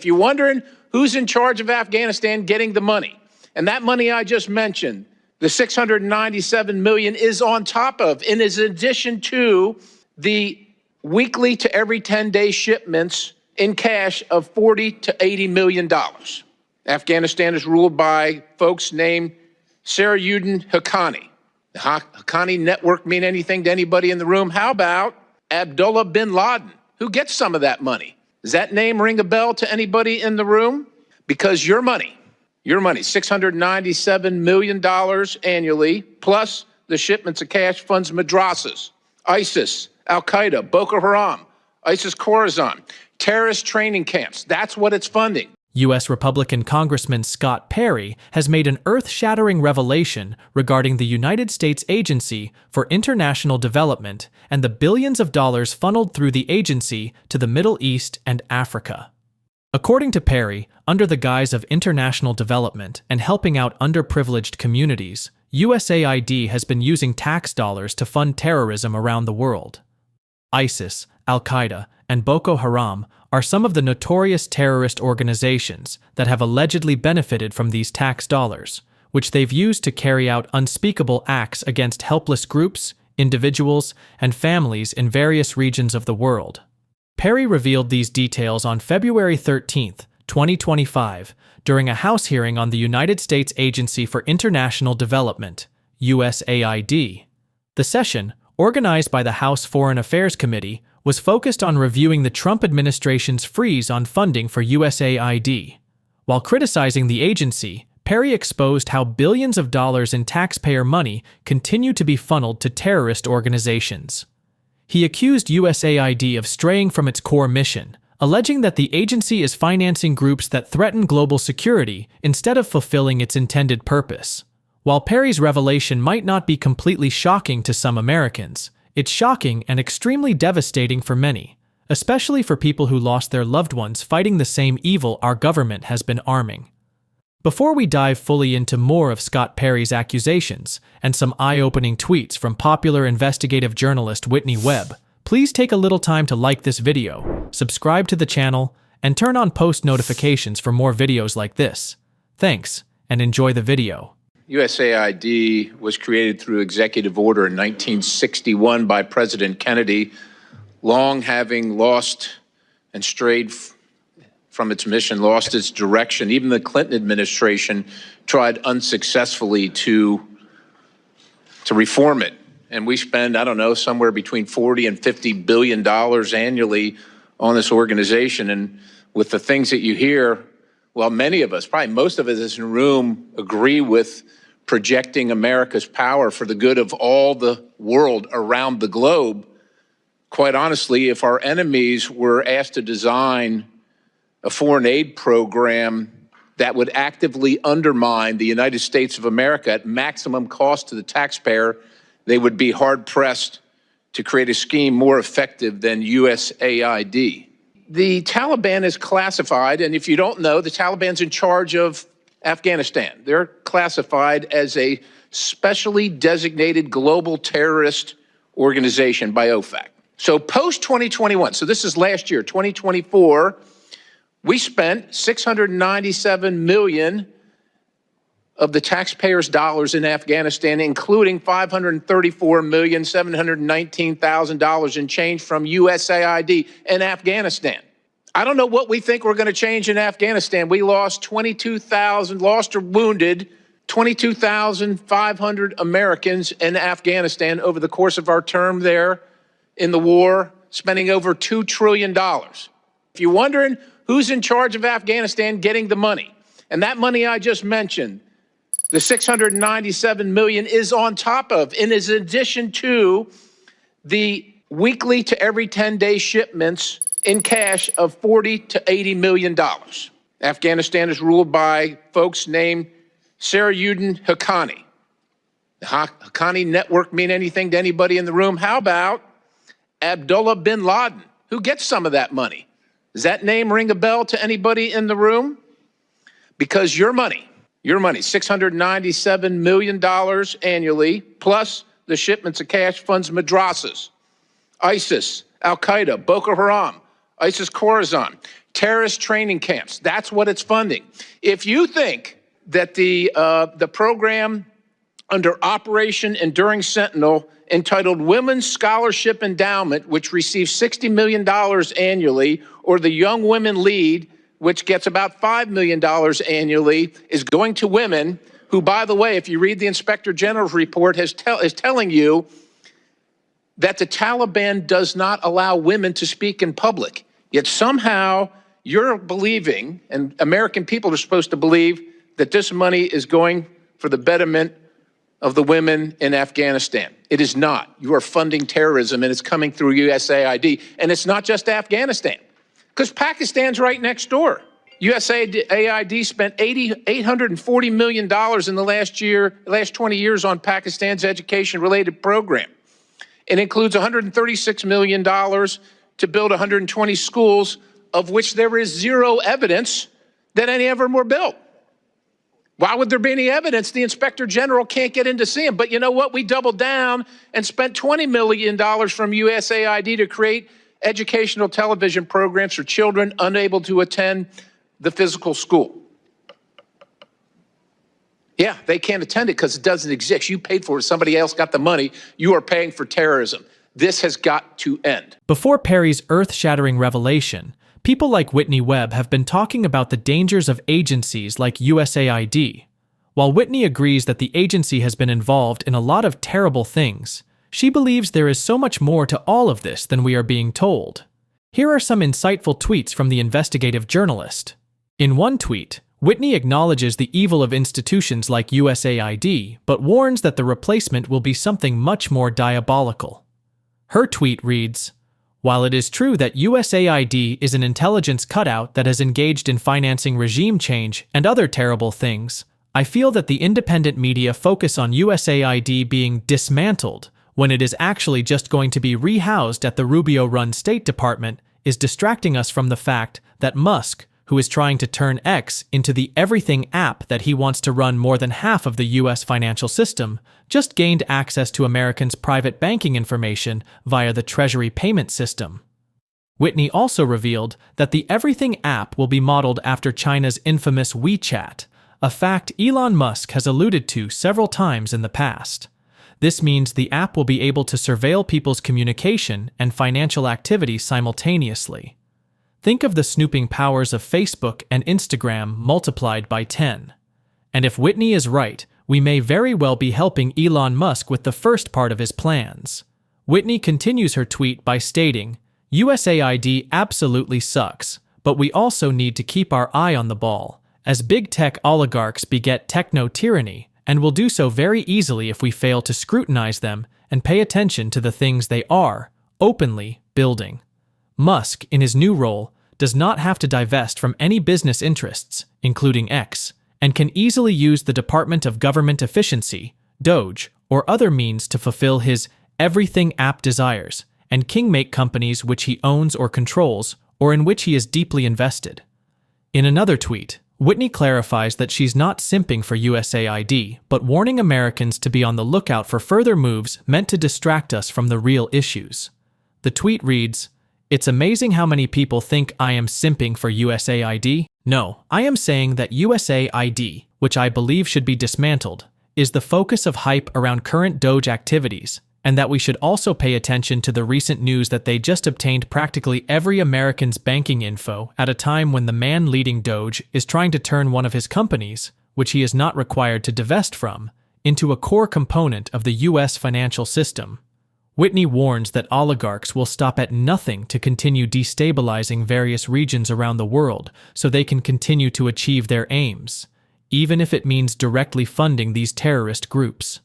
If you're wondering who's in charge of Afghanistan getting the money, and that money I just mentioned, the $697 million is on top of, and is in addition to the weekly to every 10-day shipments in cash of $40 to $80 million. Afghanistan is ruled by folks named Sarajuddin Haqqani. The Haqqani network mean anything to anybody in the room? How about Abdullah bin Laden? Who gets some of that money? Does that name ring a bell to anybody in the room? Because your money, $697 million annually, plus the shipments of cash funds madrasas, ISIS, Al-Qaeda, Boko Haram, ISIS-Khorasan, terrorist training camps. That's what it's funding. U.S. Republican Congressman Scott Perry has made an earth-shattering revelation regarding the United States Agency for International Development and the billions of dollars funneled through the agency to the Middle East and Africa. According to Perry, under the guise of international development and helping out underprivileged communities, USAID has been using tax dollars to fund terrorism around the world. ISIS, Al-Qaeda, and Boko Haram are some of the notorious terrorist organizations that have allegedly benefited from these tax dollars, which they've used to carry out unspeakable acts against helpless groups, individuals, and families in various regions of the world. Perry revealed these details on February 13, 2025, during a House hearing on the United States Agency for International Development, USAID. The session, organized by the House Foreign Affairs Committee, was focused on reviewing the Trump administration's freeze on funding for USAID. While criticizing the agency, Perry exposed how billions of dollars in taxpayer money continue to be funneled to terrorist organizations. He accused USAID of straying from its core mission, alleging that the agency is financing groups that threaten global security instead of fulfilling its intended purpose. While Perry's revelation might not be completely shocking to some Americans, it's shocking and extremely devastating for many, especially for people who lost their loved ones fighting the same evil our government has been arming. Before we dive fully into more of Scott Perry's accusations and some eye-opening tweets from popular investigative journalist Whitney Webb, please take a little time to like this video, subscribe to the channel, and turn on post notifications for more videos like this. Thanks, and enjoy the video. USAID was created through executive order in 1961 by President Kennedy, long having lost and strayed from its mission, lost its direction. Even the Clinton administration tried unsuccessfully to reform it. And we spend, I don't know, somewhere between $40 and $50 billion annually on this organization. And with the things that you hear, well, many of us, probably most of us in the room, agree with projecting America's power for the good of all the world around the globe. Quite honestly, if our enemies were asked to design a foreign aid program that would actively undermine the United States of America at maximum cost to the taxpayer, they would be hard-pressed to create a scheme more effective than USAID. The Taliban is classified, and if you don't know, the Taliban's in charge of Afghanistan. They're classified as a specially designated global terrorist organization by OFAC. So post-2021, so this is last year, 2024, we spent $697 million of the taxpayers' dollars in Afghanistan, including $534,719,000 in change from USAID in Afghanistan. I don't know what we think we're going to change in Afghanistan. We lost 22,000, lost or wounded 22,500 Americans in Afghanistan over the course of our term there in the war, spending over $2 trillion. If you're wondering who's in charge of Afghanistan getting the money, and that money I just mentioned, the $697 million is on top of, and is in addition to the weekly to every 10-day shipments in cash of $40 to $80 million. Afghanistan is ruled by folks named Sarajuddin Haqqani. The Haqqani network mean anything to anybody in the room? How about Abdullah bin Laden? Who gets some of that money? Does that name ring a bell to anybody in the room? Because your money, $697 million annually, plus the shipments of cash funds madrasas, ISIS, Al-Qaeda, Boko Haram, ISIS Khorasan, terrorist training camps. That's what it's funding. If you think that the program under Operation Enduring Sentinel entitled Women's Scholarship Endowment, which receives $60 million annually, or the Young Women Lead, which gets about $5 million annually, is going to women who, by the way, if you read the Inspector General's report, is telling you that the Taliban does not allow women to speak in public. Yet somehow you're believing, and American people are supposed to believe, that this money is going for the betterment of the women in Afghanistan. It is not. You are funding terrorism, and it's coming through USAID. And it's not just Afghanistan, because Pakistan's right next door. USAID spent $840 million in the last 20 years on Pakistan's education-related program. It includes $136 million to build 120 schools, of which there is zero evidence that any of them were built. Why would there be any evidence? The Inspector General can't get in to see them. But you know what? We doubled down and spent $20 million from USAID to create educational television programs for children unable to attend the physical school. Yeah, they can't attend it because it doesn't exist. You paid for it. Somebody else got the money. You are paying for terrorism. This has got to end. Before Perry's earth-shattering revelation, people like Whitney Webb have been talking about the dangers of agencies like USAID. While Whitney agrees that the agency has been involved in a lot of terrible things, she believes there is so much more to all of this than we are being told. Here are some insightful tweets from the investigative journalist. In one tweet, Whitney acknowledges the evil of institutions like USAID, but warns that the replacement will be something much more diabolical. Her tweet reads, "While it is true that USAID is an intelligence cutout that has engaged in financing regime change and other terrible things, I feel that the independent media focus on USAID being dismantled when it is actually just going to be rehoused at the Rubio-run State Department is distracting us from the fact that Musk, who is trying to turn X into the everything app that he wants to run more than half of the US financial system, just gained access to Americans' private banking information via the Treasury payment system." Whitney also revealed that the everything app will be modeled after China's infamous WeChat, a fact Elon Musk has alluded to several times in the past. This means the app will be able to surveil people's communication and financial activity simultaneously. Think of the snooping powers of Facebook and Instagram multiplied by 10. And if Whitney is right, we may very well be helping Elon Musk with the first part of his plans. Whitney continues her tweet by stating, "USAID absolutely sucks, but we also need to keep our eye on the ball, as big tech oligarchs beget techno-tyranny, and will do so very easily if we fail to scrutinize them and pay attention to the things they are, openly, building." Musk, in his new role, does not have to divest from any business interests, including X, and can easily use the Department of Government Efficiency, DOGE, or other means to fulfill his everything app desires, and kingmake companies which he owns or controls, or in which he is deeply invested. In another tweet, Whitney clarifies that she's not simping for USAID, but warning Americans to be on the lookout for further moves meant to distract us from the real issues. The tweet reads, "It's amazing how many people think I am simping for USAID. No, I am saying that USAID, which I believe should be dismantled, is the focus of hype around current DOGE activities, and that we should also pay attention to the recent news that they just obtained practically every American's banking info at a time when the man leading DOGE is trying to turn one of his companies, which he is not required to divest from, into a core component of the U.S. financial system." Whitney warns that oligarchs will stop at nothing to continue destabilizing various regions around the world so they can continue to achieve their aims, even if it means directly funding these terrorist groups.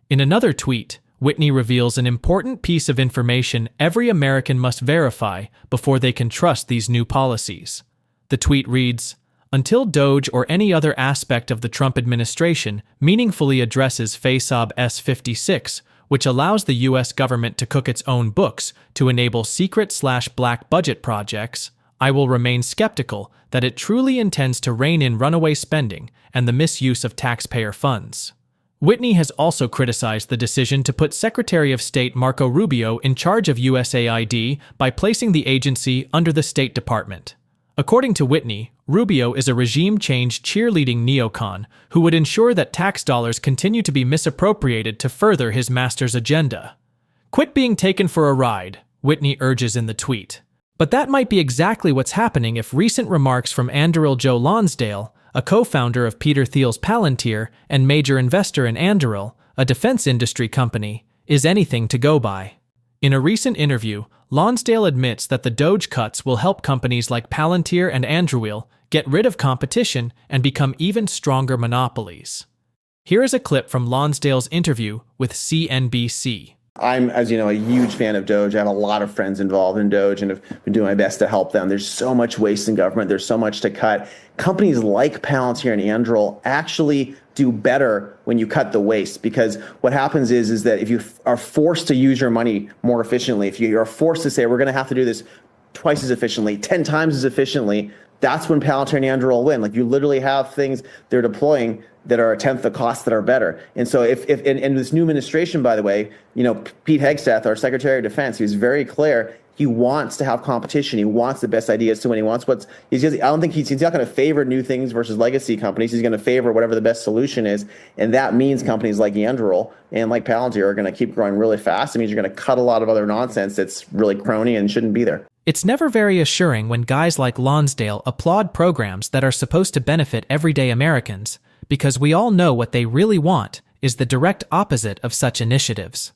In another tweet, Whitney reveals an important piece of information every American must verify before they can trust these new policies. The tweet reads, "Until DOGE or any other aspect of the Trump administration meaningfully addresses FASAB S56, which allows the U.S. government to cook its own books to enable secret/black budget projects, I will remain skeptical that it truly intends to rein in runaway spending and the misuse of taxpayer funds." Whitney has also criticized the decision to put Secretary of State Marco Rubio in charge of USAID by placing the agency under the State Department. According to Whitney, Rubio is a regime change cheerleading neocon who would ensure that tax dollars continue to be misappropriated to further his master's agenda. Quit being taken for a ride, Whitney urges in the tweet. But that might be exactly what's happening if recent remarks from Anduril Joe Lonsdale, a co-founder of Peter Thiel's Palantir and major investor in Anduril, a defense industry company, is anything to go by. In a recent interview, Lonsdale admits that the DOGE cuts will help companies like Palantir and Anduril get rid of competition and become even stronger monopolies. Here is a clip from Lonsdale's interview with CNBC. I'm, as you know, a huge fan of DOGE. I have a lot of friends involved in DOGE and have been doing my best to help them. There's so much waste in government. There's so much to cut. Companies like Palantir and Anduril actually do better when you cut the waste, because what happens is that if you are forced to use your money more efficiently, if you are forced to say, we're going to have to do this twice as efficiently, 10 times as efficiently, that's when Palantir and Anduril win. Like, you literally have things they're deploying that are a tenth the cost that are better. And so if in this new administration, by the way, Pete Hegseth, our Secretary of Defense, he was very clear. He wants to have competition. He wants the best ideas. So when he wants I don't think he's not going to favor new things versus legacy companies. He's going to favor whatever the best solution is. And that means companies like Anduril and like Palantir are going to keep growing really fast. It means you're going to cut a lot of other nonsense that's really crony and shouldn't be there. It's never very assuring when guys like Lonsdale applaud programs that are supposed to benefit everyday Americans, because we all know what they really want is the direct opposite of such initiatives.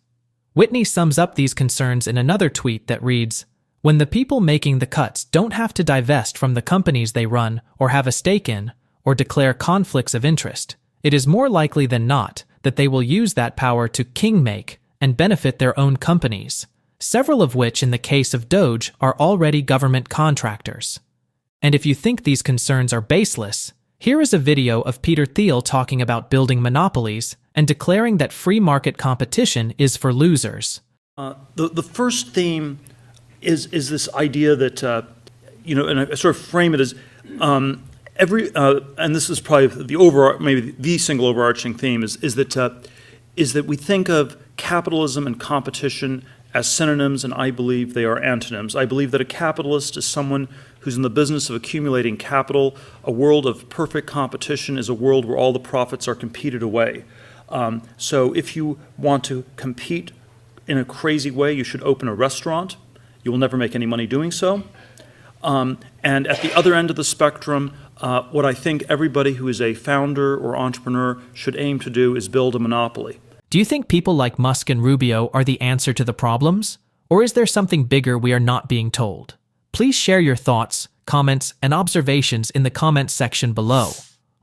Whitney sums up these concerns in another tweet that reads, "When the people making the cuts don't have to divest from the companies they run or have a stake in, or declare conflicts of interest, it is more likely than not that they will use that power to king-make and benefit their own companies, several of which in the case of DOGE are already government contractors." And if you think these concerns are baseless, here is a video of Peter Thiel talking about building monopolies and declaring that free market competition is for losers. The first theme is this idea that, and I sort of frame it as and this is probably maybe the single overarching theme is that we think of capitalism and competition as synonyms, and I believe they are antonyms. I believe that a capitalist is someone who's in the business of accumulating capital. A world of perfect competition is a world where all the profits are competed away. So if you want to compete in a crazy way, you should open a restaurant. You will never make any money doing so. And at the other end of the spectrum, what I think everybody who is a founder or entrepreneur should aim to do is build a monopoly. Do you think people like Musk and Rubio are the answer to the problems? Or is there something bigger we are not being told? Please share your thoughts, comments, and observations in the comments section below.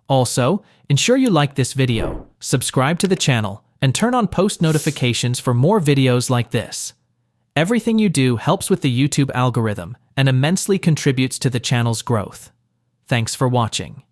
Also, ensure you like this video, subscribe to the channel, and turn on post notifications for more videos like this. Everything you do helps with the YouTube algorithm and immensely contributes to the channel's growth. Thanks for watching.